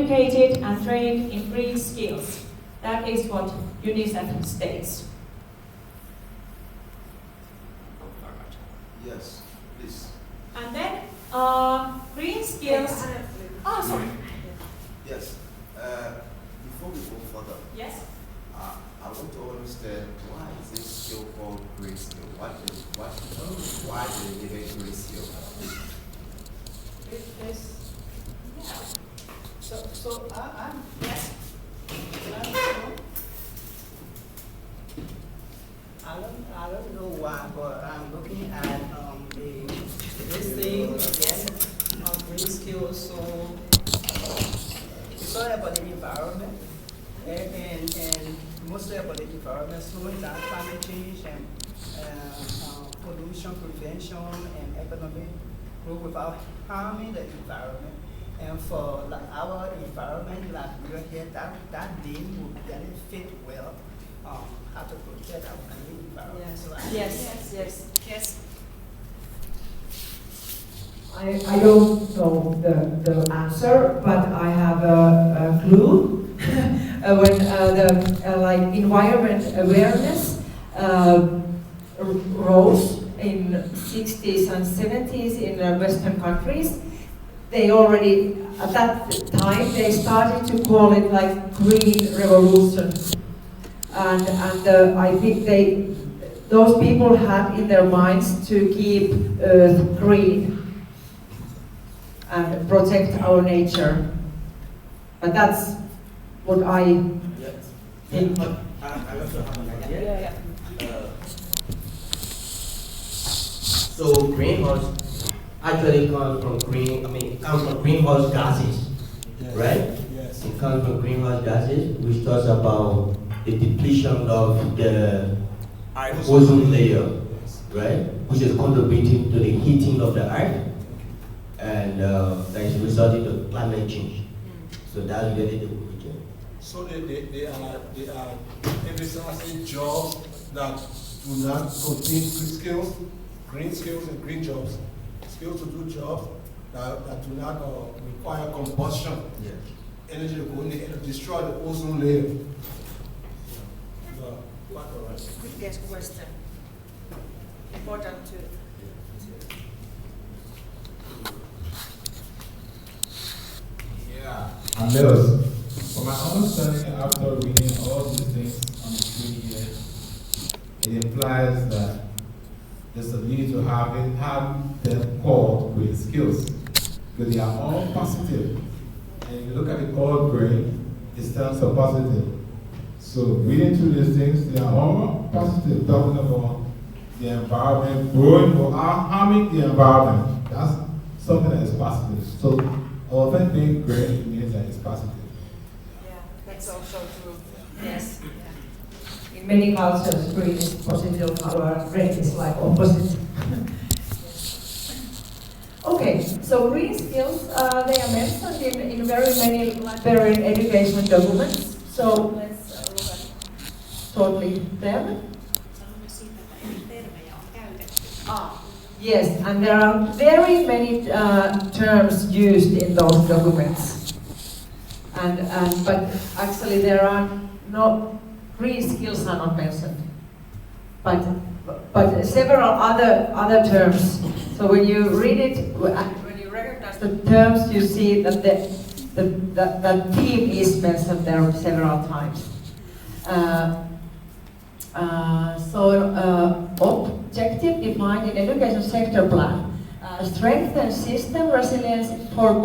educated and trained in green skills. That is what UNICEF states. Yes, please. And then green skills. Sorry. Yes. Before we go further. Yes. I want to understand why is this skill called green skill? Why do they give it green skill? Yes. I don't know why, but I'm looking at this thing of green skills. So it's all about the environment and mostly about the environment, slowing down climate change and pollution prevention and economic growth without harming the environment. And for like our environment, like we're here, that name would really fit well. How to protect our environment. Yes. So Yes. I don't know the answer, but I have a clue. When the environment awareness rose in 60s and 70s in Western countries, they already, at that time, they started to call it like green revolution. And I think those people had in their minds to keep Earth green and protect our nature. But that's what I think. I also have an idea. So greenhouse actually comes from greenhouse gases, right? Yes. It comes from greenhouse gases, which talks about the depletion of the ozone layer, right? Which is contributing to the heating of the earth, and that is resulting to climate change. So that's really the origin. So they are emphasizing jobs that do not contain green skills and green jobs. Skills to do jobs that do not require combustion. Yes. Energy to go in there and destroy the ozone layer. Good question. Important to. Yeah. And Mills, from my understanding, after reading all these things on the screen here, it implies that there's a need to have them called green skills, because they are all positive. And if you look at the called green, it stands for positive. So reading through these things, they are all positive, talking about the environment growing without harming the environment. That's something that is positive. So our friend being green means that it's positive. Yeah, that's also true. Yes. In many cultures, green is positive, our red is like opposite. Okay, so green skills, they are mentioned in very many librarian education documents. So let's look at shortly them. Yes, and there are very many terms used in those documents. But actually there are no green skills are not mentioned. But several other terms. So when you read it, when you recognize the terms, you see that the theme is mentioned there several times. Objective defined in education sector plan. Strengthen system resilience for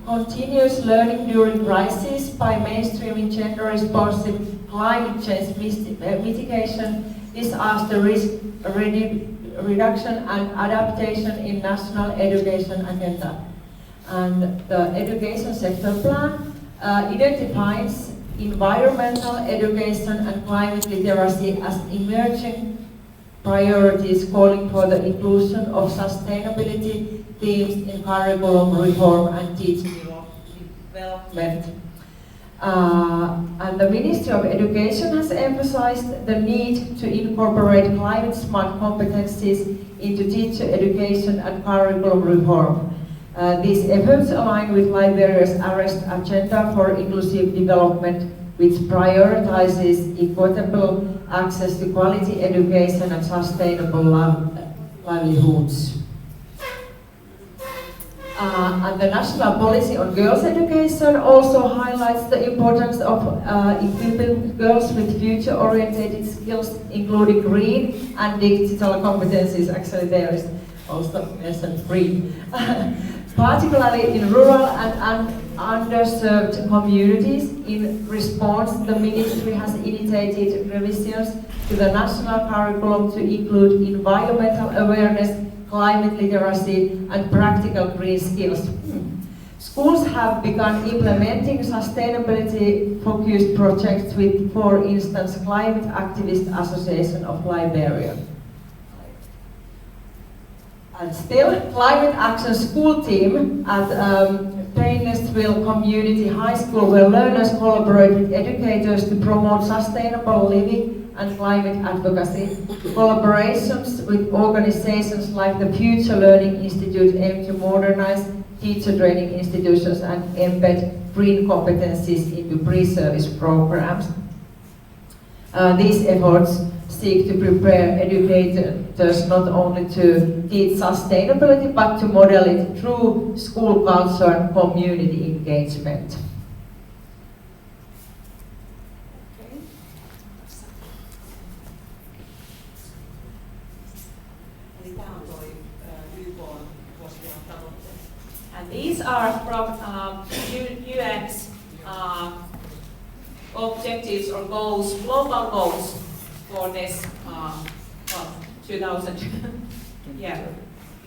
continuous learning during crisis by mainstreaming gender-responsive climate change mitigation, disaster risk reduction and adaptation in national education agenda. And the education sector plan identifies environmental education and climate literacy as emerging priorities, calling for the inclusion of sustainability themes in curriculum reform and teaching development. And the Ministry of Education has emphasized the need to incorporate climate-smart competencies into teacher education and curriculum reform. These efforts align with Liberia's Arrest Agenda for Inclusive Development, which prioritizes equitable access to quality education and sustainable livelihoods. And the National Policy on Girls' Education also highlights the importance of equipping girls with future-oriented skills, including green and digital competencies. Actually, there is also mentioned green. Particularly in rural and underserved communities. In response, the Ministry has initiated revisions to the national curriculum to include environmental awareness, climate literacy, and practical green skills. Schools have begun implementing sustainability-focused projects with, for instance, Climate Activist Association of Liberia. And still, Climate Action School Team at Paynesville Community High School, where learners collaborate with educators to promote sustainable living and climate advocacy. Collaborations with organizations like the Future Learning Institute aim to modernize teacher training institutions and embed green competencies into pre-service programs. These efforts seek to prepare educators not only to teach sustainability, but to model it through school culture and community engagement. And these are from UN's objectives or goals, global goals for this 2000. Yeah,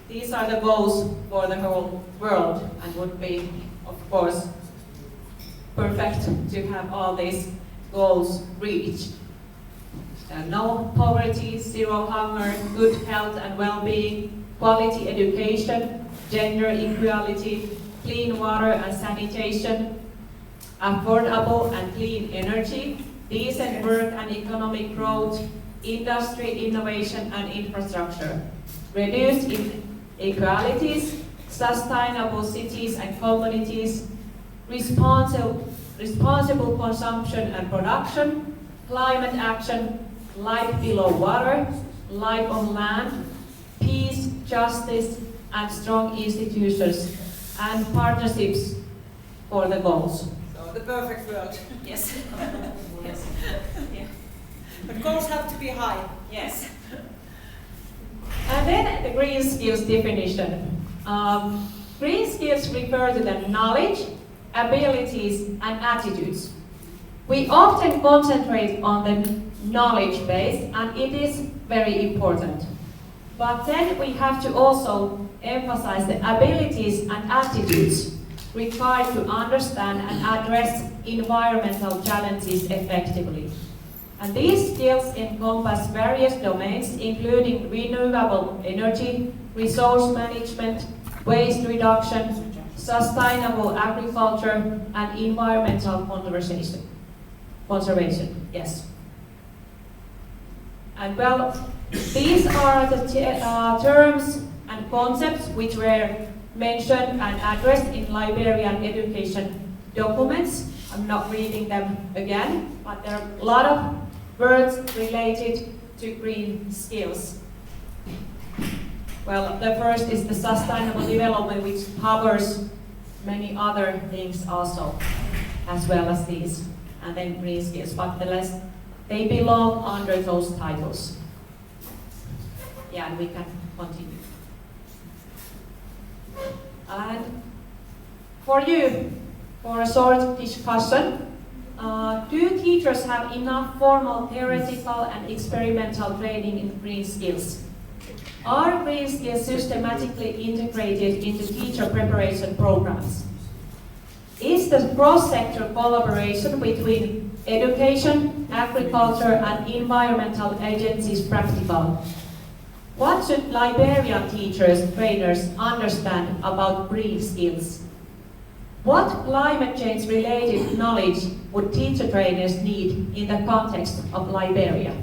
these are the goals for the whole world, and would be, of course, perfect to have all these goals reached. No poverty, zero hunger, good health and well-being, quality education, gender equality, clean water and sanitation, affordable and clean energy, decent work and economic growth, industry, innovation and infrastructure, reduced inequalities, sustainable cities and communities, responsible consumption and production, climate action, life below water, life on land, peace, justice, and strong institutions and partnerships for the goals. So the perfect world. Yes. Yes. Yeah. But goals have to be high. Yes. And then the green skills definition. Green skills refer to the knowledge, abilities, and attitudes. We often concentrate on the knowledge base, and it is very important. But then we have to also emphasize the abilities and attitudes required to understand and address environmental challenges effectively. And these skills encompass various domains, including renewable energy, resource management, waste reduction, sustainable agriculture, and environmental conservation. Yes. And well, these are the terms and concepts which were mentioned and addressed in Liberian education documents. I'm not reading them again, but there are a lot of words related to green skills. Well, the first is the sustainable development, which covers many other things also, as well as these, and then green skills, but they belong under those titles. Yeah, and we can continue. And for you, for a short discussion, do teachers have enough formal theoretical and experimental training in green skills? Are green skills systematically integrated into teacher preparation programs? Is the cross-sector collaboration between education, agriculture, and environmental agencies practical? What should Liberian teachers, trainers understand about green skills? What climate change related knowledge would teacher trainers need in the context of Liberia?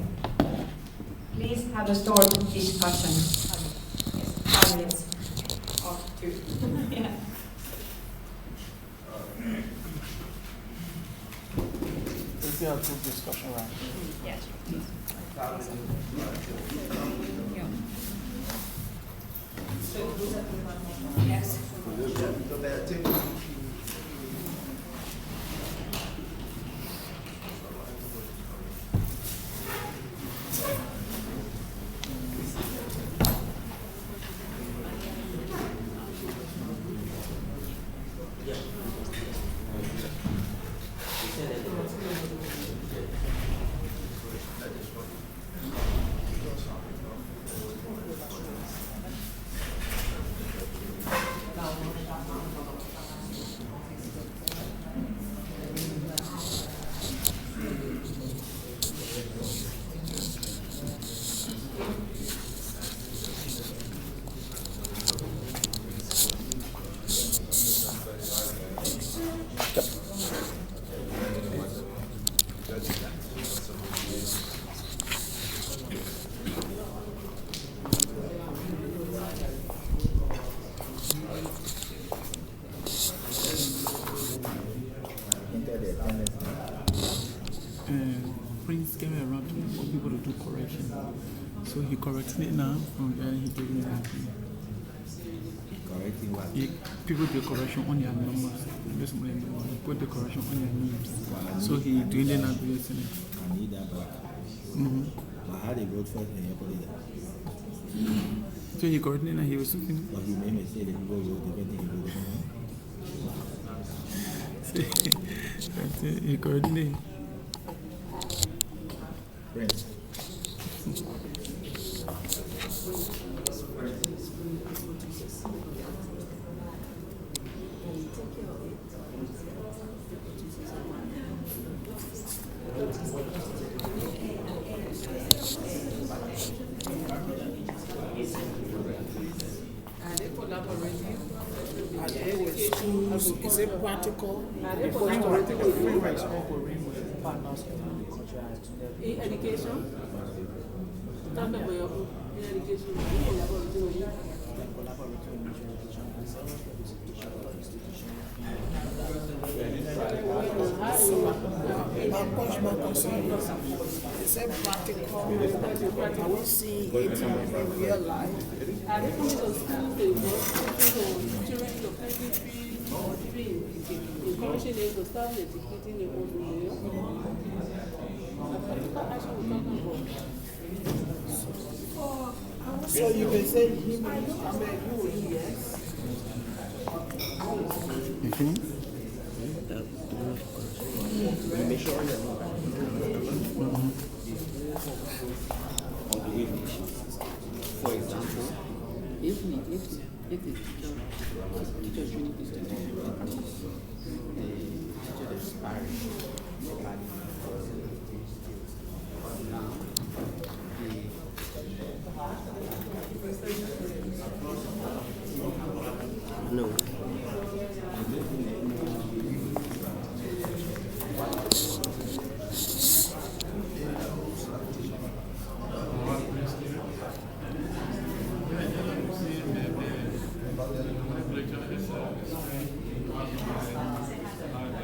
Please have a short discussion. Yes, 5 minutes or 2. Yeah. still have group discussion round. Yes. Prince came around for people to do correction. So he corrected it now, and then he gave me that. Correcting what? People do correction on their numbers. Just put the correction on their names. So he doing it now, isn't it? I need that back. But how they wrote first and you put it there. So he corrected it and he was something. But he made me say that people wrote different things. He corrected it. Prince. Are they with schools? Is it practical? In education, talk about in education, My concern is it practical? Are we seeing it in real life? are they coming to school, they work, children to pay fees, or encouraging them to start educating their own layer? That's what we're talking about. So you can say him, I mean, you, yes. Make sure you're for example, If the teacher training is the teacher expiring now